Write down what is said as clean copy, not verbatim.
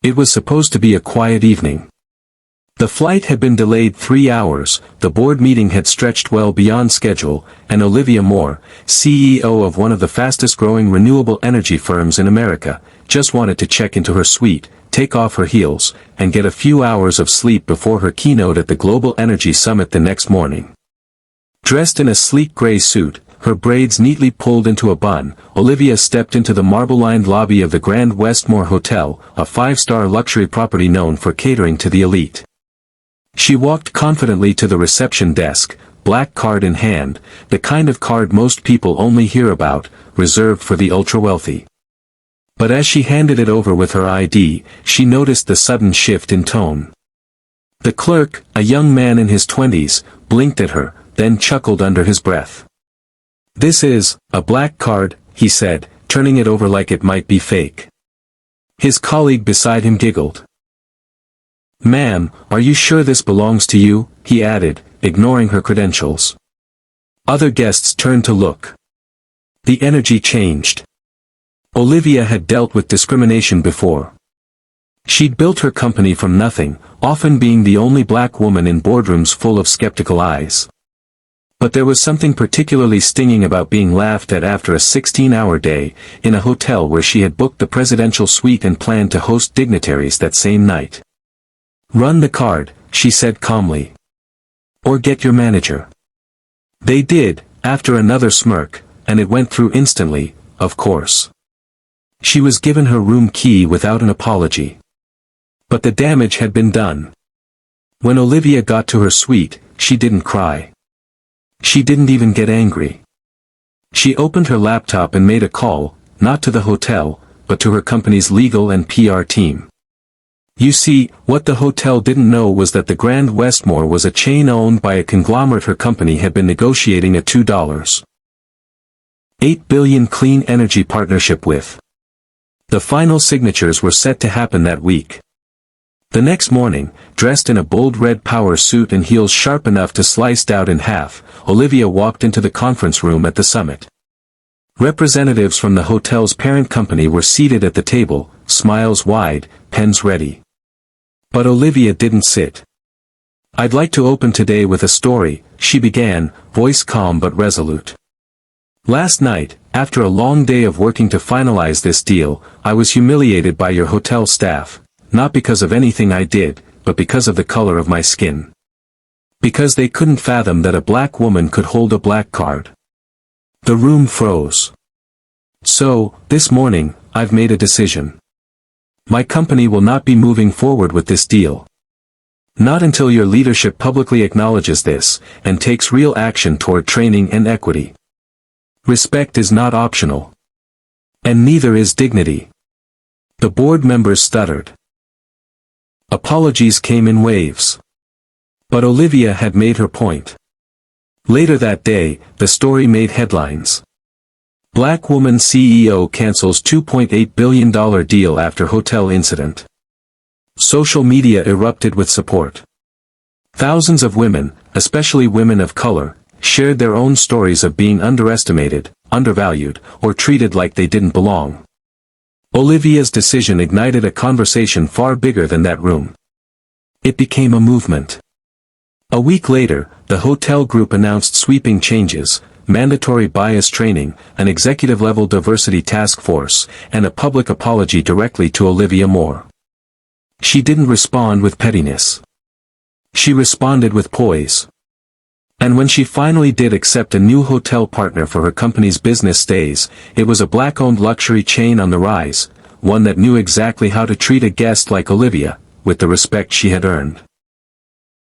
It was supposed to be a quiet evening. The flight had been delayed 3 hours, the board meeting had stretched well beyond schedule, and Olivia Moore, CEO of one of the fastest-growing renewable energy firms in America, just wanted to check into her suite, take off her heels, and get a few hours of sleep before her keynote at the Global Energy Summit the next morning. Dressed in a sleek gray suit, her braids neatly pulled into a bun, Olivia stepped into the marble-lined lobby of the Grand Westmore Hotel, a 5-star luxury property known for catering to the elite. She walked confidently to the reception desk, black card in hand, the kind of card most people only hear about, reserved for the ultra-wealthy. But as she handed it over with her ID, she noticed the sudden shift in tone. The clerk, a young man in his 20s, blinked at her, then chuckled under his breath. "This is a black card," he said, turning it over like it might be fake. His colleague beside him giggled. "Ma'am, are you sure this belongs to you?" he added, ignoring her credentials. Other guests turned to look. The energy changed. Olivia had dealt with discrimination before. She'd built her company from nothing, often being the only black woman in boardrooms full of skeptical eyes. But there was something particularly stinging about being laughed at after a 16-hour day, in a hotel where she had booked the presidential suite and planned to host dignitaries that same night. "Run the card," she said calmly. "Or get your manager." They did, after another smirk, and it went through instantly, of course. She was given her room key without an apology. But the damage had been done. When Olivia got to her suite, she didn't cry. She didn't even get angry. She opened her laptop and made a call, not to the hotel, but to her company's legal and PR team. You see, what the hotel didn't know was that the Grand Westmore was a chain owned by a conglomerate her company had been negotiating a $2.8 billion clean energy partnership with. The final signatures were set to happen that week. The next morning, dressed in a bold red power suit and heels sharp enough to slice out in half, Olivia walked into the conference room at the summit. Representatives from the hotel's parent company were seated at the table, smiles wide, pens ready. But Olivia didn't sit. "I'd like to open today with a story," she began, voice calm but resolute. "Last night, after a long day of working to finalize this deal, I was humiliated by your hotel staff, not because of anything I did, but because of the color of my skin. Because they couldn't fathom that a black woman could hold a black card." The room froze. "So, this morning, I've made a decision. My company will not be moving forward with this deal. Not until your leadership publicly acknowledges this, and takes real action toward training and equity. Respect is not optional. And neither is dignity." The board members stuttered. Apologies came in waves. But Olivia had made her point. Later that day, the story made headlines. Black woman CEO cancels $2.8 billion deal after hotel incident. Social media erupted with support. Thousands of women, especially women of color, shared their own stories of being underestimated, undervalued, or treated like they didn't belong. Olivia's decision ignited a conversation far bigger than that room. It became a movement. A week later, the hotel group announced sweeping changes, mandatory bias training, an executive-level diversity task force, and a public apology directly to Olivia Moore. She didn't respond with pettiness. She responded with poise. And when she finally did accept a new hotel partner for her company's business stays, it was a black-owned luxury chain on the rise, one that knew exactly how to treat a guest like Olivia, with the respect she had earned.